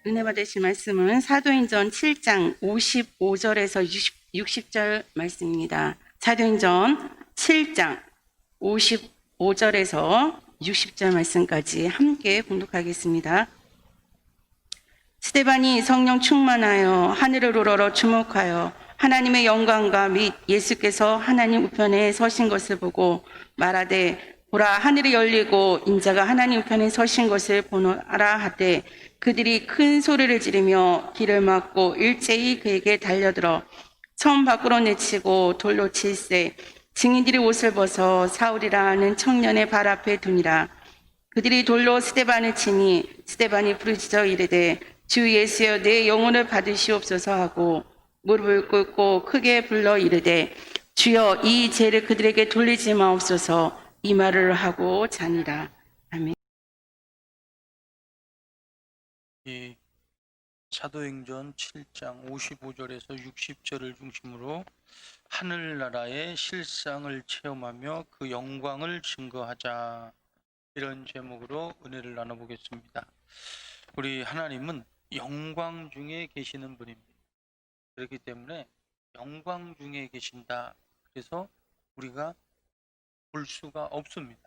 은혜 받으실 말씀은 사도행전 7장 55절에서 60절 말씀입니다. 사도행전 7장 55절에서 60절 말씀까지 함께 봉독하겠습니다. 스데반이 성령 충만하여 하늘을 우러러 주목하여 하나님의 영광과 및 예수께서 하나님 우편에 서신 것을 보고 말하되 보라 하늘이 열리고 인자가 하나님 우편에 서신 것을 보노라 하되 그들이 큰 소리를 지르며 길을 막고 일제히 그에게 달려들어 성 밖으로 내치고 돌로 칠세 증인들이 옷을 벗어 사울이라 하는 청년의 발 앞에 두니라. 그들이 돌로 스데반을 치니 스데반이 부르짖어 이르되 주 예수여 내 영혼을 받으시옵소서 하고 무릎을 꿇고 크게 불러 이르되 주여 이 죄를 그들에게 돌리지 마옵소서 이 말을 하고 자니라. 아멘. 이 사도행전 7장 55절에서 60절을 중심으로 하늘나라의 실상을 체험하며 그 영광을 증거하자, 이런 제목으로 은혜를 나눠보겠습니다. 우리 하나님은 영광 중에 계시는 분입니다. 그렇기 때문에 영광 중에 계신다. 그래서 우리가 볼 수가 없습니다.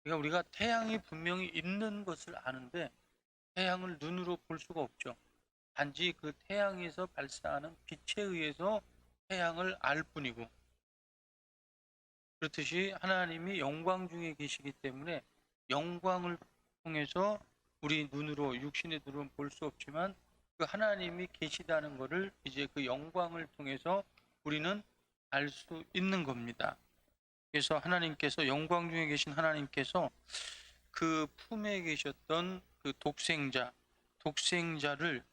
그러니까 우리가 태양이 분명히 있는 것을 아는데 태양을 눈으로 볼 수가 없죠. 단지 그 태양에서 발사하는 빛에 의해서 태양을 알 뿐이고, 그렇듯이 하나님이 영광 중에 계시기 때문에 영광을 통해서 우리 눈으로, 육신의 눈으로는 볼 수 없지만 그 하나님이 계시다는 것을 이제 그 영광을 통해서 우리는 알 수 있는 겁니다. 그래서 하나님께서, 영광 중에 계신 하나님께서 그 품에 계셨던 그 독생자를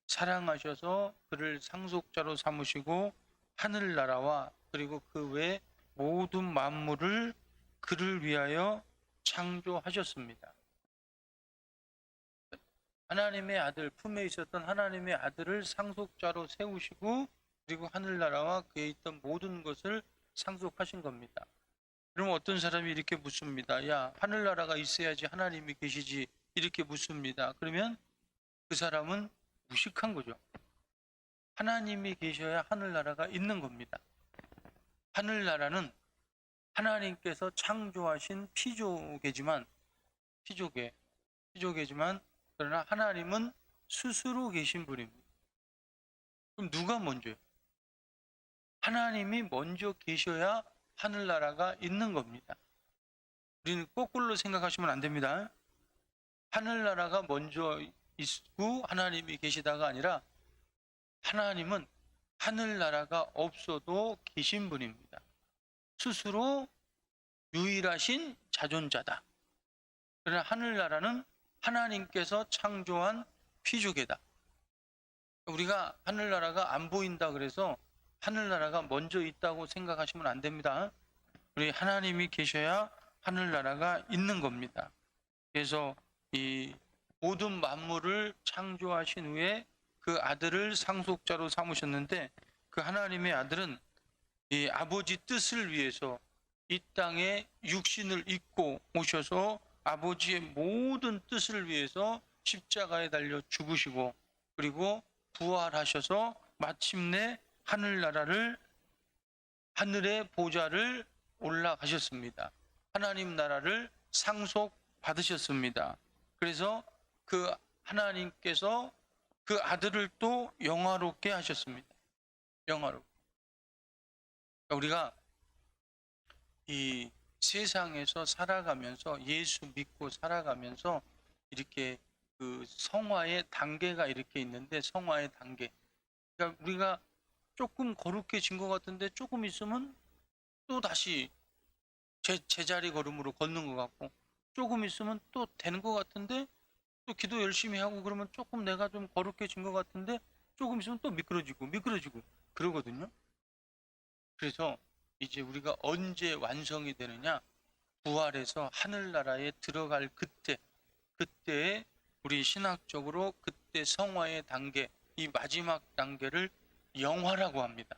사랑하셔서 그를 상속자로 삼으시고 하늘나라와 그리고 그 외 모든 만물을 그를 위하여 창조하셨습니다. 하나님의 아들, 품에 있었던 하나님의 아들을 상속자로 세우시고 그리고 하늘나라와 그에 있던 모든 것을 상속하신 겁니다. 그럼 어떤 사람이 이렇게 묻습니다. 야, 하늘나라가 있어야지 하나님이 계시지, 이렇게 묻습니다. 그러면 그 사람은 무식한 거죠. 하나님이 계셔야 하늘나라가 있는 겁니다. 하늘나라는 하나님께서 창조하신 피조개지만 그러나 하나님은 스스로 계신 분입니다. 그럼 누가 먼저요? 하나님이 먼저 계셔야 하늘나라가 있는 겁니다. 우리는 거꾸로 생각하시면 안 됩니다. 하늘나라가 먼저 있고 하나님이 계시다가 아니라 하나님은 하늘나라가 없어도 계신 분입니다. 스스로 유일하신 자존자다. 그러나 하늘나라는 하나님께서 창조한 피조개다. 우리가 하늘나라가 안 보인다 그래서 하늘나라가 먼저 있다고 생각하시면 안 됩니다. 우리 하나님이 계셔야 하늘나라가 있는 겁니다. 그래서 이 모든 만물을 창조하신 후에 그 아들을 상속자로 삼으셨는데, 그 하나님의 아들은 이 아버지 뜻을 위해서 이 땅에 육신을 입고 오셔서 아버지의 모든 뜻을 위해서 십자가에 달려 죽으시고 그리고 부활하셔서 마침내 하늘의 보좌를 올라가셨습니다. 하나님 나라를 상속받으셨습니다. 그래서 그 하나님께서 그 아들을 또 영화롭게 하셨습니다. 영화롭게. 우리가 이 세상에서 살아가면서, 예수 믿고 살아가면서 이렇게 그 성화의 단계가 이렇게 있는데, 성화의 단계. 그러니까 우리가 조금 거룩해진 것 같은데 조금 있으면 또 다시 제자리 걸음으로 걷는 것 같고, 조금 있으면 또 되는 것 같은데 또 기도 열심히 하고 그러면 조금 내가 좀 거룩해진 것 같은데 조금 있으면 또 미끄러지고 그러거든요. 그래서 이제 우리가 언제 완성이 되느냐? 부활해서 하늘나라에 들어갈 그때에 우리 신학적으로 그때 성화의 단계, 이 마지막 단계를 영화라고 합니다.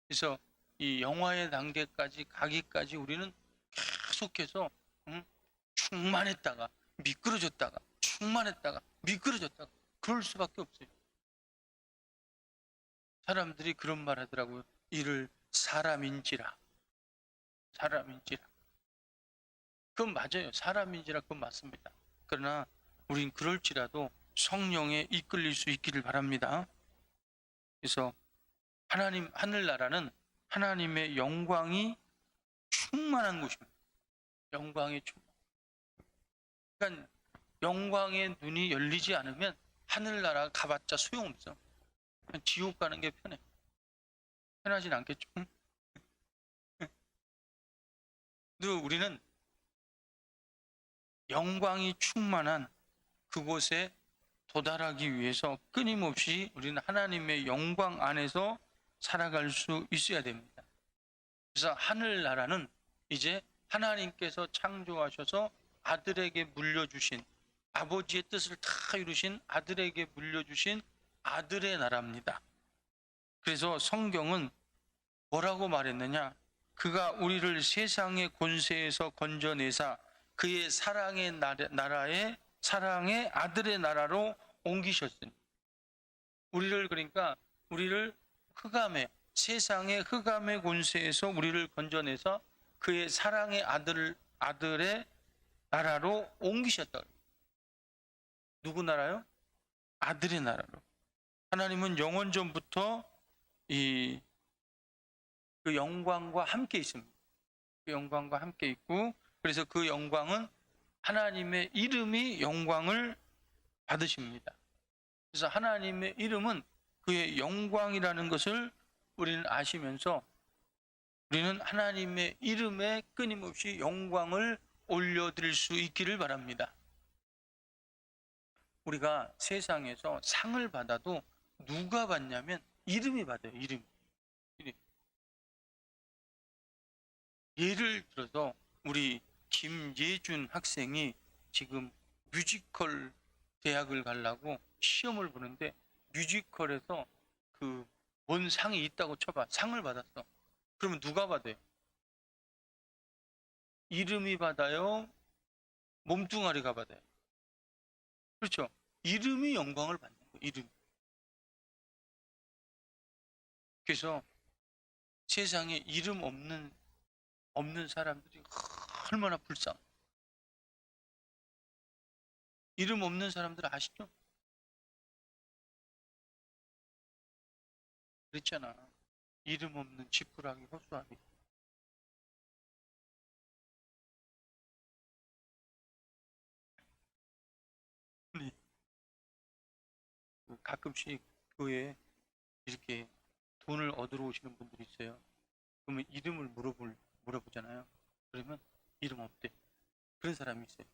그래서 이 영화의 단계까지 가기까지 우리는 계속해서 충만했다가 미끄러졌다가 충만했다가 미끄러졌다가 그럴 수밖에 없어요. 사람들이 그런 말 하더라고요. 이를 사람인지라. 그건 맞아요. 사람인지라 그건 맞습니다. 그러나 우린 그럴지라도 성령에 이끌릴 수 있기를 바랍니다. 그래서 하나님, 하늘나라는 하나님의 영광이 충만한 곳입니다. 영광이 충만. 그러니까 영광의 눈이 열리지 않으면 하늘나라 가봤자 소용없어. 그냥 지옥 가는 게 편해. 편하진 않겠죠? 또 우리는 영광이 충만한 그곳에 도달하기 위해서 끊임없이 우리는 하나님의 영광 안에서 살아갈 수 있어야 됩니다. 그래서 하늘나라는 이제 하나님께서 창조하셔서 아들에게 물려주신, 아버지의 뜻을 다 이루신 아들에게 물려주신 아들의 나라입니다. 그래서 성경은 뭐라고 말했느냐? 그가 우리를 세상의 권세에서 건져내사 그의 사랑의 나라에 사랑의 아들의 나라로 옮기셨으니, 우리를 흑암의, 세상의 흑암의 권세에서 우리를 건져내서 그의 사랑의 아들의 나라로 옮기셨다. 누구 나라요? 아들의 나라로. 하나님은 영원 전부터 그 영광과 함께 있습니다. 그 영광과 함께 있고, 그래서 그 영광은 하나님의 이름이 영광을 받으십니다. 그래서 하나님의 이름은 그의 영광이라는 것을 우리는 아시면서 우리는 하나님의 이름에 끊임없이 영광을 올려드릴 수 있기를 바랍니다. 우리가 세상에서 상을 받아도 누가 받냐면 이름이 받아요. 이름. 예를 들어서 우리 김예준 학생이 지금 뮤지컬 대학을 가려고 시험을 보는데 뮤지컬에서 그 뭔 상이 있다고 쳐봐. 상을 받았어. 그러면 누가 받아요? 이름이 받아요? 몸뚱아리가 받아요? 그렇죠? 이름이 영광을 받는 거예요. 이름. 그래서 세상에 이름 없는 사람들이 얼마나 불쌍해. 이름 없는 사람들 아시죠? 그랬잖아. 이름 없는 지푸라기 허수아비. 가끔씩 교회에 이렇게 돈을 얻으러 오시는 분들이 있어요. 그러면 이름을 물어보잖아요. 그러면 이름 없대. 그런 사람이 있어요.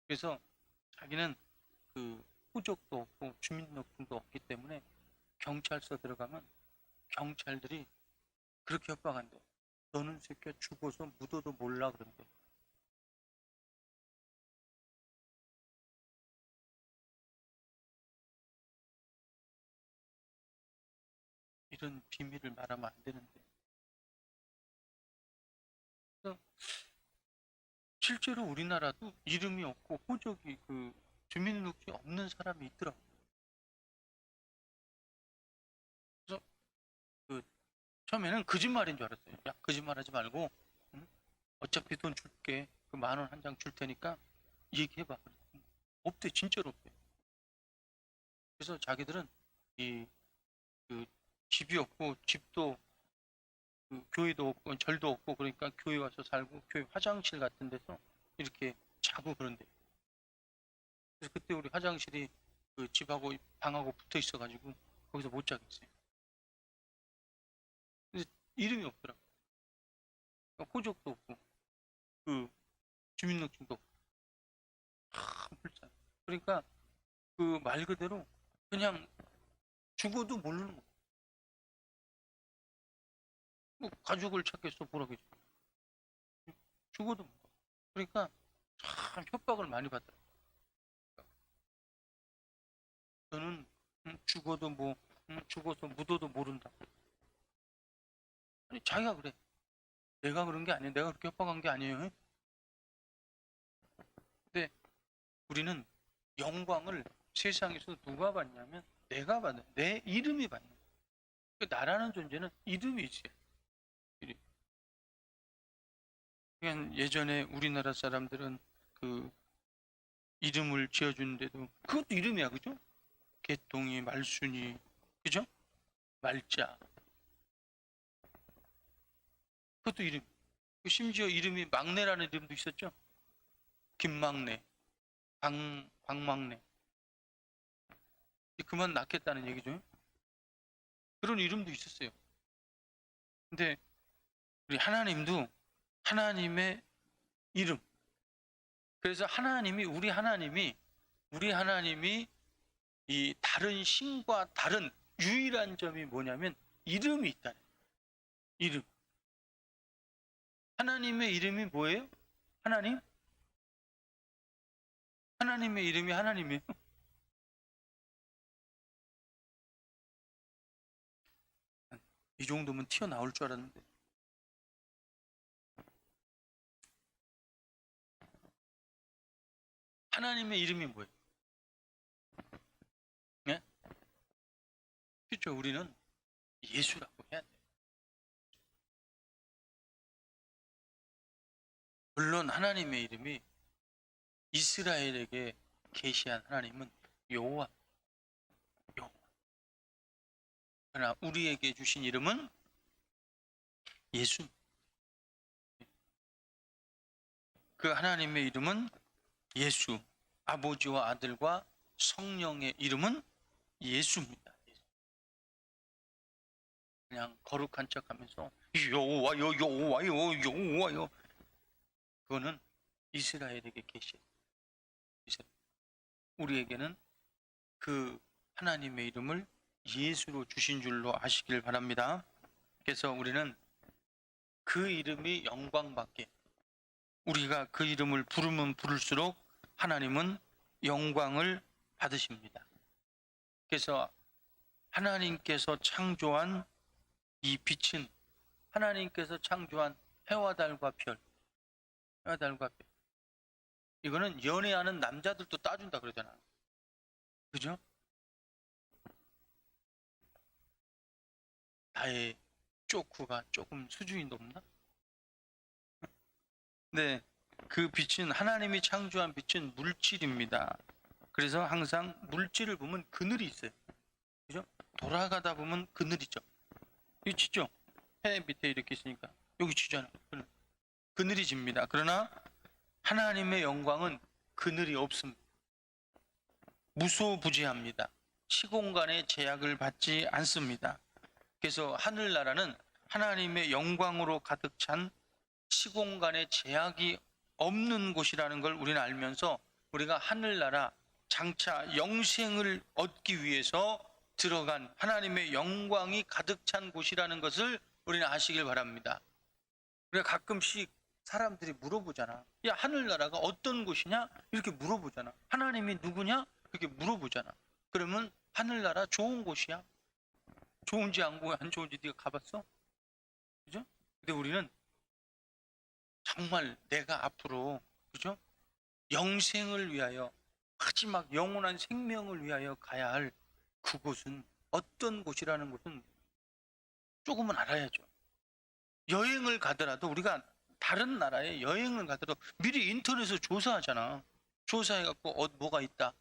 그래서 자기는 그户적도 없고 주민등록증도 없기 때문에 경찰서 들어가면 경찰들이 그렇게 협박한대. 너는 새끼야 죽어서 묻어도 몰라 그런대. 이런 비밀을 말하면 안 되는데. 그래서 실제로 우리나라도 이름이 없고 호적이 그 주민등록증이 없는 사람이 있더라고. 그래서 그 처음에는 거짓말인 줄 알았어요. 야, 거짓말하지 말고, 응? 어차피 돈 줄게. 그 10,000원 한 장 줄 테니까 얘기해봐. 없대, 진짜로 없대. 그래서 자기들은 그 집이 없고 집도 그 교회도 없고 절도 없고 그러니까 교회 와서 살고 교회 화장실 같은 데서 이렇게 자고 그런데. 그래서 그때 우리 화장실이 그 집하고 방하고 붙어 있어가지고 거기서 못 자겠어요. 근데 이름이 없더라고. 그러니까 호적도 없고 그 주민등록증도 없고. 참 불쌍해. 그러니까 그 말 그대로 그냥 죽어도 모르는 거. 뭐 가족을 찾겠어 보라겠어. 죽어도 못 가. 그러니까 참 협박을 많이 받더라고. 너는 죽어도 죽어서 묻어도 모른다. 아니 자기가 그래. 내가 그런 게 아니야. 내가 그렇게 협박한 게 아니에요. 근데 우리는 영광을 세상에서 누가 받냐면 내가 받는, 내 이름이 받는 거예요. 그러니까 나라는 존재는 이름이 있어요. 이름. 그냥 예전에 우리나라 사람들은 그 이름을 지어주는데도 그것도 이름이야, 그죠? 개똥이, 말순이, 그죠? 말자, 그것도 이름. 심지어 이름이 막내라는 이름도 있었죠. 김막내, 박막내. 그만 낳겠다는 얘기죠. 그런 이름도 있었어요. 근데 우리 하나님도 하나님의 이름. 그래서 우리 하나님이 이 다른 신과 다른 유일한 점이 뭐냐면 이름이 있다는 거예요. 이름. 하나님의 이름이 뭐예요? 하나님의 이름이 하나님이에요. 이 정도면 튀어나올 줄 알았는데. 하나님의 이름이 뭐예요? 네? 그렇죠. 우리는 예수라고 해야 돼요. 물론 하나님의 이름이 이스라엘에게 계시한 하나님은 여호와. 그러나 우리에게 주신 이름은 예수. 그 하나님의 이름은 예수. 아버지와 아들과 성령의 이름은 예수입니다. 그냥 거룩한 척하면서 여호와요. 그거는 이스라엘에게 계시해요. 우리에게는 그 하나님의 이름을 예수로 주신 줄로 아시길 바랍니다. 그래서 우리는 그 이름이 영광받게, 우리가 그 이름을 부르면 부를수록 하나님은 영광을 받으십니다. 그래서 하나님께서 창조한 이 빛은 하나님께서 창조한 해와 달과 별. 이거는 연애하는 남자들도 따준다 그러잖아. 그죠? 나의 쪼쿠가 조금 수준이 높나? 네, 그 빛은, 하나님이 창조한 빛은 물질입니다. 그래서 항상 물질을 보면 그늘이 있어요. 그죠? 돌아가다 보면 그늘이죠. 여기 치죠? 해 밑에 이렇게 있으니까 여기 치잖아. 그늘이 집니다. 그러나 하나님의 영광은 그늘이 없습니다. 무소부지합니다. 시공간의 제약을 받지 않습니다. 그래서 하늘나라는 하나님의 영광으로 가득 찬 시공간의 제약이 없는 곳이라는 걸 우리는 알면서 우리가 하늘나라 장차 영생을 얻기 위해서 들어간 하나님의 영광이 가득 찬 곳이라는 것을 우리는 아시길 바랍니다. 우리가 가끔씩 사람들이 물어보잖아. 야, 하늘나라가 어떤 곳이냐? 이렇게 물어보잖아. 하나님이 누구냐? 그렇게 물어보잖아. 그러면 하늘나라 좋은 곳이야. 좋은지 안 좋은지 네가 가봤어? 그죠? 근데 우리는 정말 내가 앞으로, 그죠? 영생을 위하여, 마지막 영원한 생명을 위하여 가야 할 그곳은 어떤 곳이라는 것은 조금은 알아야죠. 여행을 가더라도, 우리가 다른 나라에 여행을 가더라도 미리 인터넷에서 조사하잖아. 조사해갖고 뭐가 있다.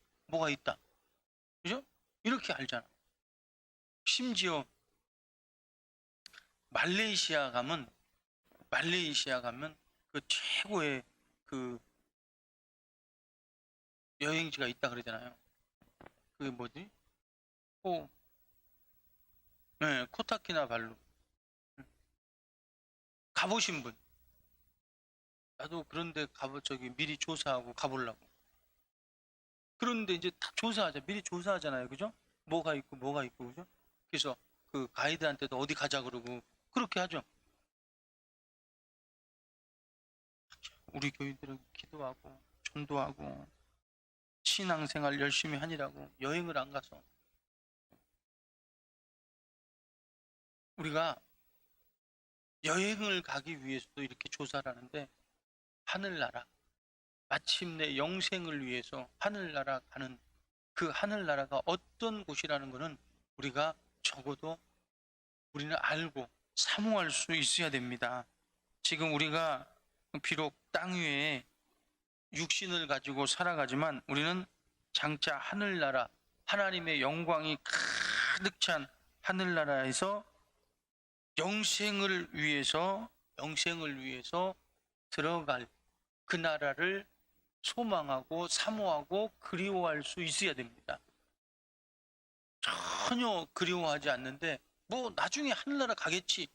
그죠? 이렇게 알잖아. 심지어 말레이시아 가면 그 최고의 그 여행지가 있다 그러잖아요. 그게 뭐지? 네, 코타키나발루. 가보신 분? 나도 그런데 미리 조사하고 가보려고. 그런데 이제 다 미리 조사하잖아요. 그죠? 뭐가 있고, 그죠? 그래서 그 가이드한테도 어디 가자 그러고, 그렇게 하죠. 우리 교인들은 기도하고, 전도하고, 신앙생활 열심히 하니라고 여행을 안 가서. 우리가 여행을 가기 위해서도 이렇게 조사를 하는데, 하늘나라, 마침내 영생을 위해서 하늘나라 가는 그 하늘나라가 어떤 곳이라는 것은 우리가 적어도 우리는 알고 사모할 수 있어야 됩니다. 지금 우리가 비록 땅 위에 육신을 가지고 살아가지만 우리는 장차 하늘나라, 하나님의 영광이 가득 찬 하늘나라에서 영생을 위해서 들어갈 그 나라를 소망하고 사모하고 그리워할 수 있어야 됩니다. 전혀 그리워하지 않는데 뭐 나중에 하늘나라 가겠지.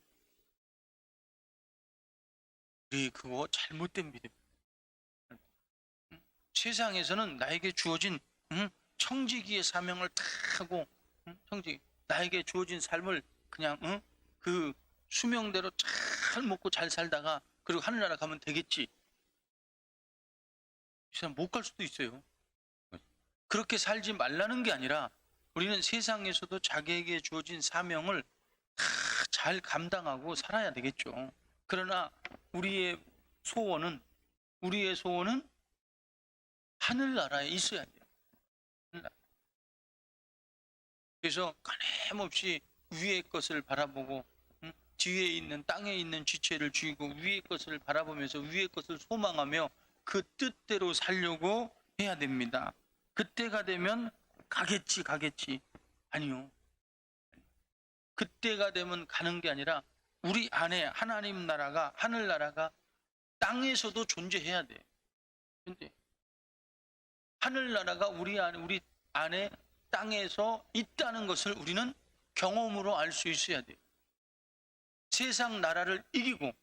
우리 그거 잘못된 믿음. 세상에서는 나에게 주어진 청지기의 사명을 다 하고 청지기 나에게 주어진 삶을 그냥 그 수명대로 잘 먹고 잘 살다가 그리고 하늘나라 가면 되겠지. 이 사람 못 갈 수도 있어요. 그렇게 살지 말라는 게 아니라 우리는 세상에서도 자기에게 주어진 사명을 다 잘 감당하고 살아야 되겠죠. 그러나 우리의 소원은 하늘나라에 있어야 돼요. 하늘나라. 그래서 끊임없이 위의 것을 바라보고 뒤에 있는 땅에 있는 지체를 죽이고 위의 것을 바라보면서 위의 것을 소망하며 그 뜻대로 살려고 해야 됩니다. 그때가 되면 가겠지. 아니요. 그때가 되면 가는 게 아니라 우리 안에 하나님 나라가 하늘나라가 땅에서도 존재해야 돼요. 근데 하늘나라가 우리 안에 땅에서 있다는 것을 우리는 경험으로 알 수 있어야 돼요. 세상 나라를 이기고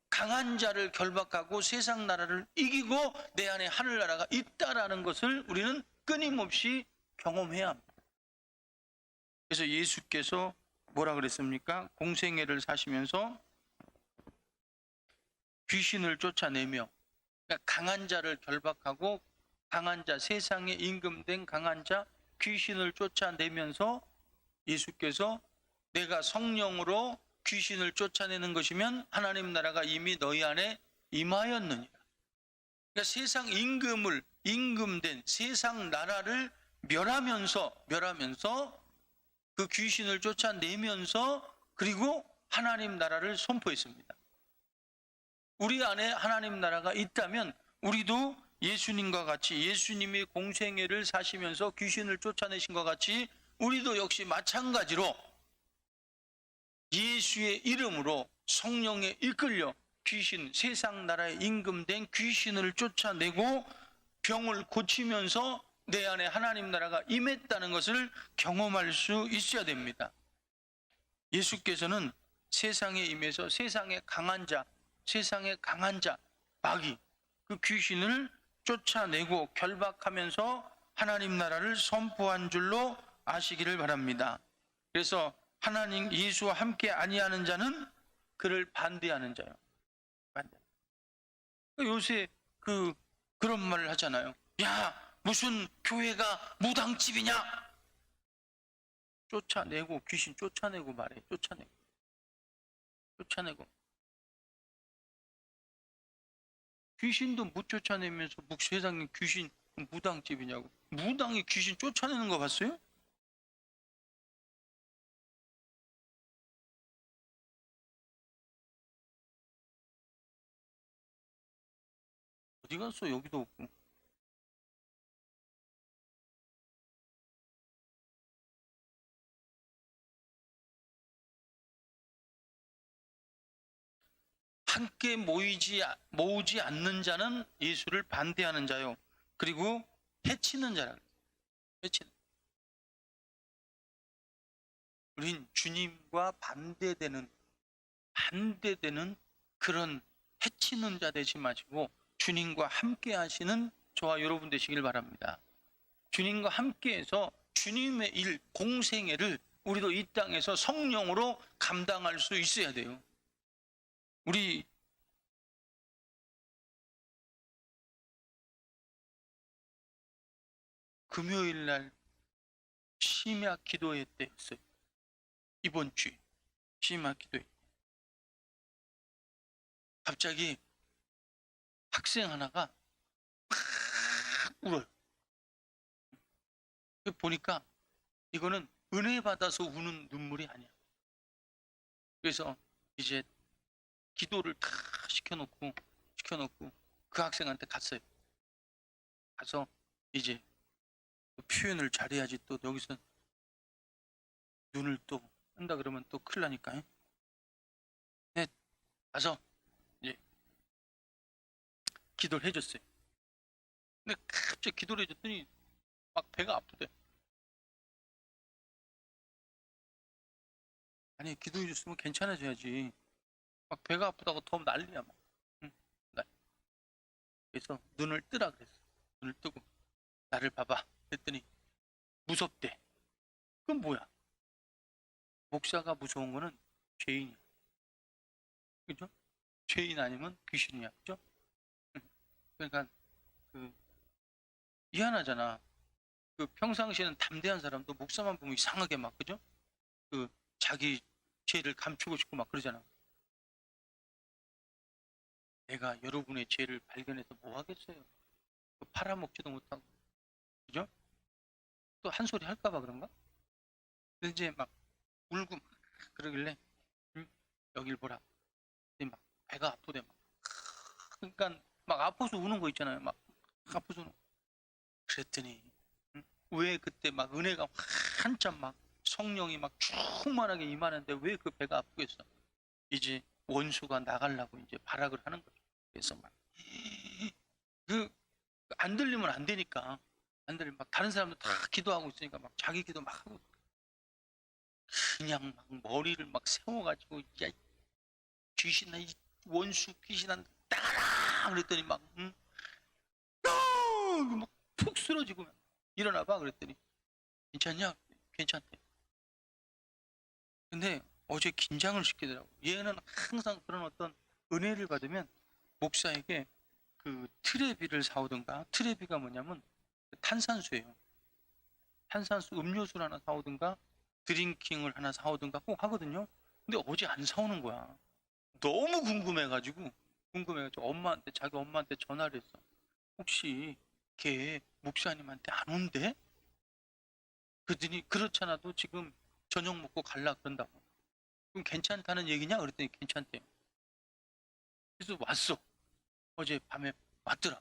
강한 자를 결박하고 세상 나라를 이기고 내 안에 하늘나라가 있다라는 것을 우리는 끊임없이 경험해야 합니다. 그래서 예수께서 뭐라 그랬습니까? 공생애를 사시면서 귀신을 쫓아내며 그러니까 강한 자를 결박하고 강한 자, 세상에 임금된 강한 자, 귀신을 쫓아내면서 예수께서 내가 성령으로 귀신을 쫓아내는 것이면 하나님 나라가 이미 너희 안에 임하였느니라. 그러니까 세상 임금된 세상 나라를 멸하면서 그 귀신을 쫓아내면서 그리고 하나님 나라를 선포했습니다. 우리 안에 하나님 나라가 있다면 우리도 예수님과 같이 예수님이 공생애를 사시면서 귀신을 쫓아내신 것 같이 우리도 역시 마찬가지로 예수의 이름으로 성령에 이끌려 귀신, 세상 나라에 임금된 귀신을 쫓아내고 병을 고치면서 내 안에 하나님 나라가 임했다는 것을 경험할 수 있어야 됩니다. 예수께서는 세상에 임해서 세상의 강한 자, 마귀, 그 귀신을 쫓아내고 결박하면서 하나님 나라를 선포한 줄로 아시기를 바랍니다. 그래서 하나님 예수와 함께 아니하는 자는 그를 반대하는 자요. 요새 그런 말을 하잖아요. 야, 무슨 교회가 무당집이냐? 쫓아내고 귀신 쫓아내고 말해. 쫓아내고 귀신도 못 쫓아내면서 세상에 귀신 무당집이냐고. 무당이 귀신 쫓아내는 거 봤어요? 어디 갔어? 여기도 없고. 함께 모으지 않는 자는 예수를 반대하는 자요. 그리고 해치는 자라. 해치는. 우린 주님과 반대되는 그런 해치는 자 되지 마시고 주님과 함께 하시는 저와 여러분 되시길 바랍니다. 주님과 함께해서 주님의 일, 공생애를 우리도 이 땅에서 성령으로 감당할 수 있어야 돼요. 우리 금요일 날 심야 기도회 때였어요. 이번 주에 심야 기도회. 갑자기 학생 하나가 울어요. 보니까 이거는 은혜 받아서 우는 눈물이 아니야. 그래서 이제 기도를 다 시켜놓고 그 학생한테 갔어요. 가서 이제 표현을 잘해야지 또 여기서 눈을 또 한다 그러면 또 큰일 나니까. 네, 가서 이제 기도를 해줬어요. 근데 갑자기 기도를 해줬더니 막 배가 아프대. 아니 기도해 줬으면 괜찮아져야지. 막 배가 아프다고 더 난리야 막. 응, 그래서 눈을 뜨라 그랬어. 눈을 뜨고 나를 봐봐. 그랬더니 무섭대. 그건 뭐야? 목사가 무서운 거는 죄인이야. 그죠? 죄인 아니면 귀신이야. 그죠? 응. 그러니까 그 미안하잖아. 그 평상시에는 담대한 사람도 목사만 보면 이상하게 막 그죠? 그 자기 죄를 감추고 싶고 막 그러잖아. 내가 여러분의 죄를 발견해서 뭐 하겠어요? 팔아먹지도 못하고 그죠? 또 한 소리 할까봐 그런가? 근데 이제 막 울고 막 그러길래 여길 보라. 근데 막 배가 아프대 막. 그러니까 막 아파서 우는 거 있잖아요. 막 아파서 우는 거. 그랬더니 왜 그때 막 은혜가 한참 막 성령이 막 충만하게 임하는데 왜 그 배가 아프겠어? 이제 원수가 나가려고 이제 발악을 하는 거죠. 그래서 막 그 안 들리면 안 되니까 안 들리면 막 다른 사람들 다 기도하고 있으니까 막 자기 기도 막 하고 그냥 막 머리를 막 세워가지고 야 귀신아 이 원수 귀신아 나가라 그랬더니 막 푹 쓰러지고 일어나봐 그랬더니 괜찮냐? 괜찮대. 근데 어제 긴장을 시키더라고. 얘는 항상 그런 어떤 은혜를 받으면 목사에게 그 트레비를 사오든가 트레비가 뭐냐면 탄산수예요. 탄산수 음료수를 하나 사오든가 드링킹을 하나 사오든가 꼭 하거든요. 근데 어제 안 사오는 거야. 너무 궁금해가지고 엄마한테 자기 엄마한테 전화를 했어. 혹시 걔 목사님한테 안 온대? 그랬더니 그렇잖아도 지금 저녁 먹고 갈라 그런다고. 그럼 괜찮다는 얘기냐? 그랬더니 괜찮대요. 그래서 왔어. 어제 밤에 왔더라.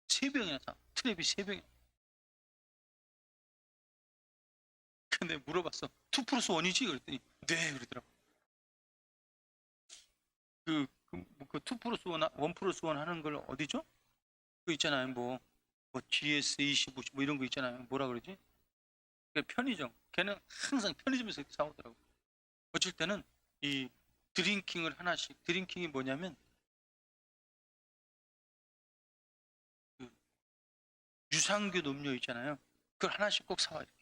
세 병이나 사. 트랩이 세 병이나. 근데 물어봤어. 2 플러스 1이지? 그랬더니 네 그러더라고. 그2 플러스 1 플러스 1 하는 걸 어디죠? 그 있잖아요. 뭐 GS25 뭐 이런 거 있잖아요. 뭐라 그러지? 그 편의점. 걔는 항상 편의점에서 이렇게 사오더라고. 어쩔 때는 이 드링킹을 하나씩. 드링킹이 뭐냐면 그 유산균 음료 있잖아요. 그걸 하나씩 꼭 사와 이렇게.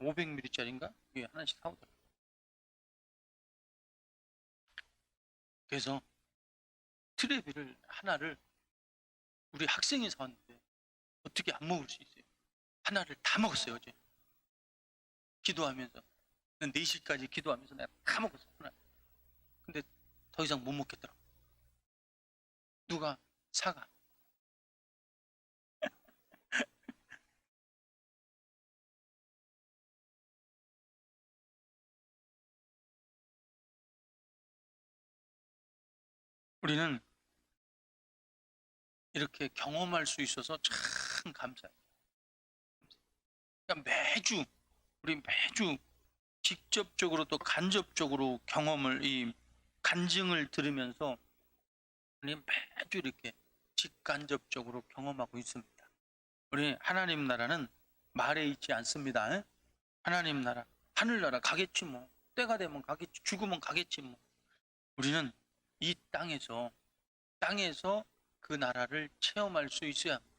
500ml짜리인가? 이게 하나씩 사오더라고. 그래서 트레비를 하나를 우리 학생이 사왔는데 어떻게 안 먹을 수 있어요? 하나를 다 먹었어요 어제. 기도하면서 4시까지 기도하면서 내가 다 먹었어 하나. 근데 더 이상 못 먹겠더라고. 누가 사가. 우리는 이렇게 경험할 수 있어서 참 감사해요. 그러니까 우리 매주 직접적으로 또 간접적으로 이 간증을 들으면서 우리 매주 이렇게 직간접적으로 경험하고 있습니다. 우리 하나님 나라는 말에 있지 않습니다. 하나님 나라, 하늘나라 가겠지 뭐. 때가 되면 가겠지, 죽으면 가겠지 뭐. 우리는 이 땅에서 그 나라를 체험할 수 있어야 합니다.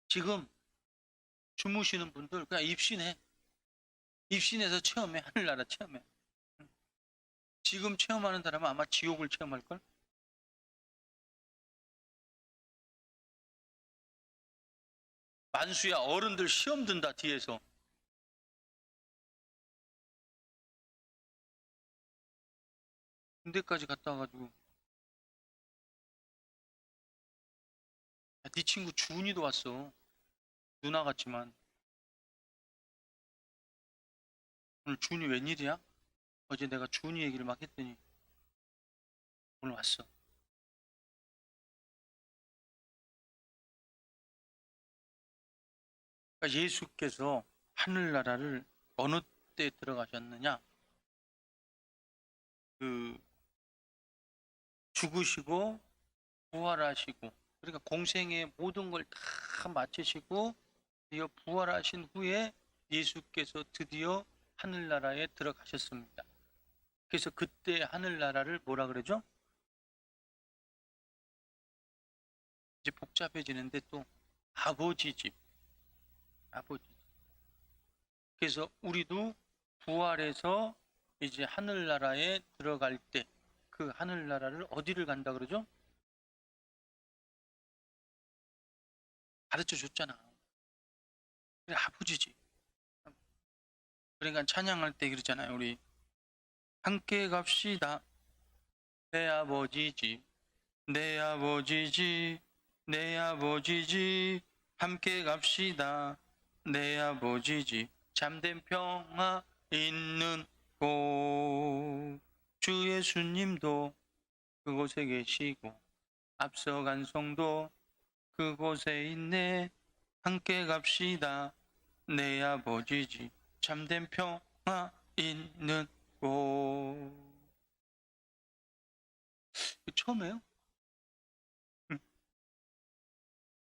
지금 주무시는 분들 그냥 입신해서 체험해. 하늘나라 체험해. 지금 체험하는 사람은 아마 지옥을 체험할걸? 만수야 어른들 시험 든다 뒤에서. 군대까지 갔다 와가지고 네 친구 주은이도 왔어. 누나 같지만. 오늘 주은이 웬일이야? 어제 내가 주은이 얘기를 막 했더니 오늘 왔어. 그러니까 예수께서 하늘나라를 어느 때 들어가셨느냐? 그 죽으시고 부활하시고, 그러니까 공생의 모든 걸 다 마치시고 드디어 부활하신 후에 예수께서 드디어 하늘나라에 들어가셨습니다. 그래서 그때 하늘나라를 뭐라 그러죠? 이제 복잡해지는데 또 아버지 집, 아버지 집. 그래서 우리도 부활해서 이제 하늘나라에 들어갈 때 그 하늘나라를 어디를 간다 그러죠? 가르쳐 줬잖아. 그래, 아버지 집. 그러니까 찬양할 때 그러잖아요. 우리 함께 갑시다. 내 아버지 집, 내 아버지 집, 내 아버지 집, 함께 갑시다. 내 아버지 집, 참된 평화 있는 곳. 주 예수님도 그곳에 계시고 앞서간 성도 그곳에 있네. 함께 갑시다. 내 아버지 집, 참된 평화 있는 곳. 처음에요?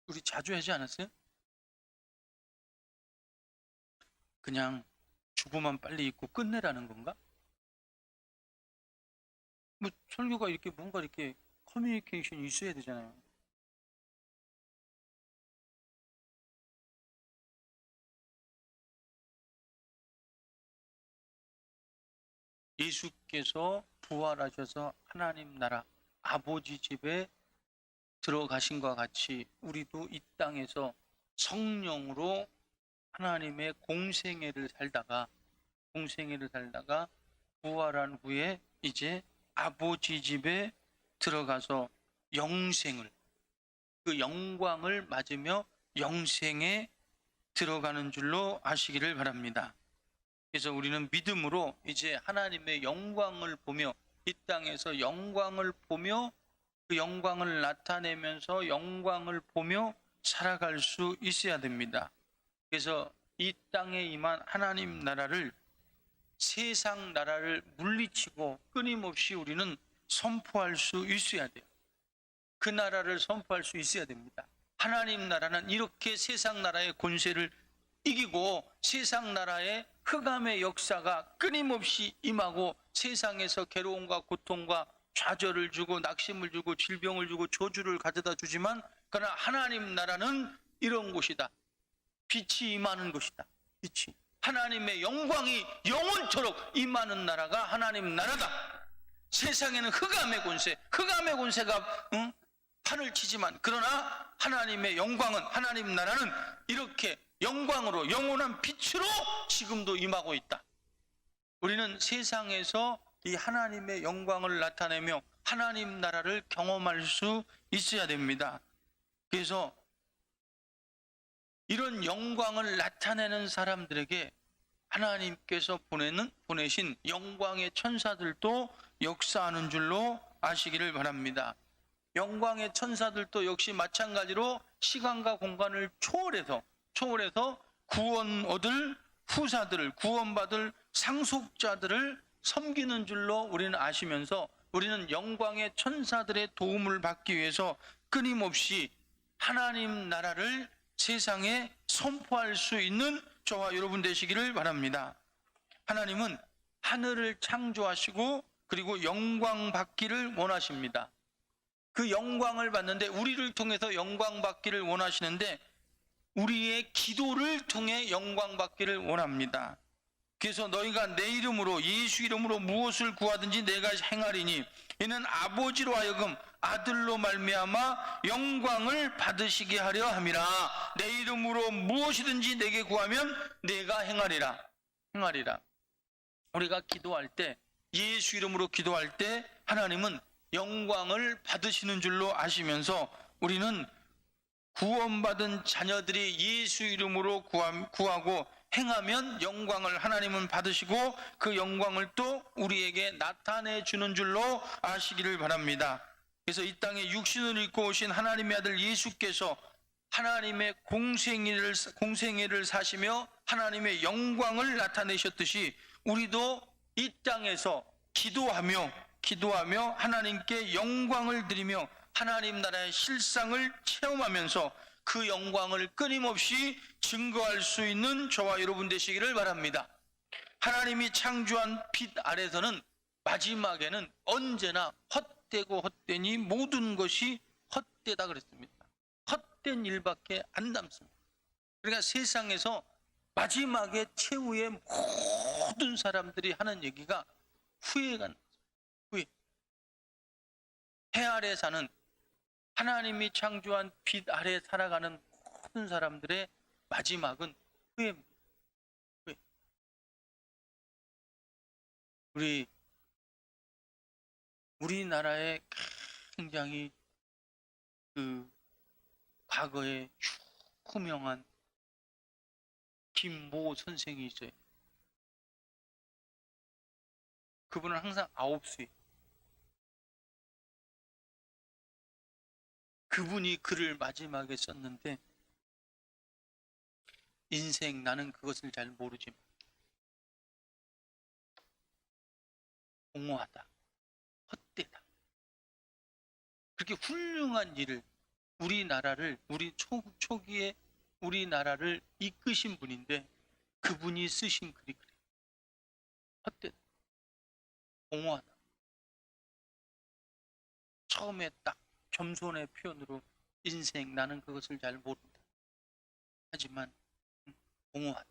우리 자주 하지 않았어요? 그냥 주보만 빨리 읽고 끝내라는 건가? 뭐 설교가 이렇게 뭔가 이렇게 커뮤니케이션이 있어야 되잖아요. 예수께서 부활하셔서 하나님 나라 아버지 집에 들어가신 것과 같이 우리도 이 땅에서 성령으로 하나님의 공생애를 살다가 부활한 후에 이제 아버지 집에 들어가서 영생을, 그 영광을 맞으며 영생에 들어가는 줄로 아시기를 바랍니다. 그래서 우리는 믿음으로 이제 하나님의 영광을 보며 이 땅에서 영광을 보며 그 영광을 나타내면서 영광을 보며 살아갈 수 있어야 됩니다. 그래서 이 땅에 임한 하나님 나라를, 세상 나라를 물리치고 끊임없이 우리는 선포할 수 있어야 돼요. 그 나라를 선포할 수 있어야 됩니다. 하나님 나라는 이렇게 세상 나라의 권세를 이기고 세상 나라의 흑암의 역사가 끊임없이 임하고 세상에서 괴로움과 고통과 좌절을 주고 낙심을 주고 질병을 주고 저주를 가져다 주지만, 그러나 하나님 나라는 이런 곳이다. 빛이 임하는 곳이다. 빛이, 하나님의 영광이 영원토록 임하는 나라가 하나님 나라다. 세상에는 흑암의 권세가 판을 치지만, 그러나 하나님의 영광은, 하나님 나라는 이렇게 영광으로 영원한 빛으로 지금도 임하고 있다. 우리는 세상에서 이 하나님의 영광을 나타내며 하나님 나라를 경험할 수 있어야 됩니다. 그래서 이런 영광을 나타내는 사람들에게 하나님께서 보내신 영광의 천사들도 역사하는 줄로 아시기를 바랍니다. 영광의 천사들도 역시 마찬가지로 시간과 공간을 초월해서 구원 얻을 후사들을, 구원받을 상속자들을 섬기는 줄로 우리는 아시면서, 우리는 영광의 천사들의 도움을 받기 위해서 끊임없이 하나님 나라를 세상에 선포할 수 있는 저와 여러분 되시기를 바랍니다. 하나님은 하늘을 창조하시고 그리고 영광 받기를 원하십니다. 그 영광을 받는데, 우리를 통해서 영광 받기를 원하시는데 우리의 기도를 통해 영광 받기를 원합니다. 그래서 너희가 내 이름으로, 예수 이름으로 무엇을 구하든지 내가 행하리니 이는 아버지로 하여금 아들로 말미암아 영광을 받으시게 하려 함이라. 내 이름으로 무엇이든지 내게 구하면 내가 행하리라. 우리가 기도할 때, 예수 이름으로 기도할 때 하나님은 영광을 받으시는 줄로 아시면서 우리는 구원받은 자녀들이 예수 이름으로 구하고 행하면 영광을 하나님은 받으시고 그 영광을 또 우리에게 나타내 주는 줄로 아시기를 바랍니다. 그래서 이 땅에 육신을 입고 오신 하나님의 아들 예수께서 하나님의 공생애를 사시며 하나님의 영광을 나타내셨듯이 우리도 이 땅에서 기도하며 하나님께 영광을 드리며 하나님 나라의 실상을 체험하면서 그 영광을 끊임없이 증거할 수 있는 저와 여러분 되시기를 바랍니다. 하나님이 창조한 빛 아래서는 마지막에는 언제나 헛되고 헛되니 모든 것이 헛되다 그랬습니다. 헛된 일밖에 안 남습니다. 그러니까 세상에서 마지막에 최후의 모든 사람들이 하는 얘기가 후회가 나요. 후회. 해 아래 사는 하나님이 창조한 빛 아래 살아가는 모든 사람들의 마지막은 후회입니다. 후회. 우리나라에 굉장히 과거에 유명한 김모 선생이 있어요. 그분은 항상 9수에 그분이 글을 마지막에 썼는데, 인생 나는 그것을 잘 모르지만 공허하다, 헛되다. 그렇게 훌륭한 일을 우리 초기에 우리나라를 이끄신 분인데 그분이 쓰신 글이 그래요. 헛되다, 공허하다. 처음에 딱 겸손의 표현으로 인생 나는 그것을 잘 모른다. 하지만 공허하다.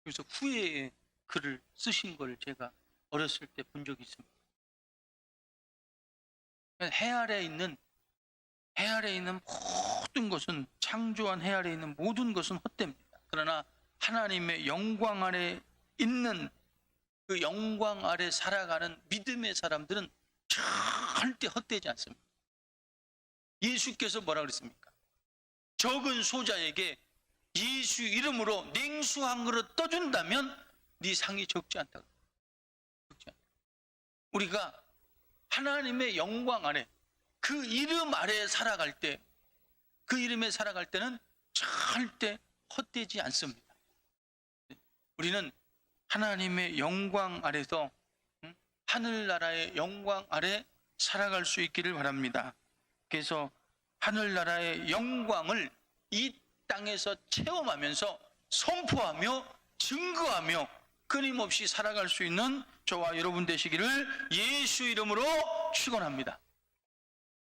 그래서 후회의 글을 쓰신 걸 제가 어렸을 때 본 적이 있습니다. 해 아래에 있는 모든 것은, 창조한 해 아래에 있는 모든 것은 헛됩니다. 그러나 하나님의 영광 아래 있는 그 영광 아래 살아가는 믿음의 사람들은 절대 헛되지 않습니다. 예수께서 뭐라 그랬습니까? 적은 소자에게 예수 이름으로 냉수 한 그릇 떠준다면 네 상이 적지 않다. 우리가 하나님의 영광 아래, 그 이름 아래 살아갈 때, 그 이름에 살아갈 때는 절대 헛되지 않습니다. 우리는 하나님의 영광 아래서, 하늘나라의 영광 아래 살아갈 수 있기를 바랍니다. 그래서 하늘나라의 영광을 이 땅에서 체험하면서 선포하며 증거하며 끊임없이 살아갈 수 있는 저와 여러분 되시기를 예수 이름으로 축원합니다.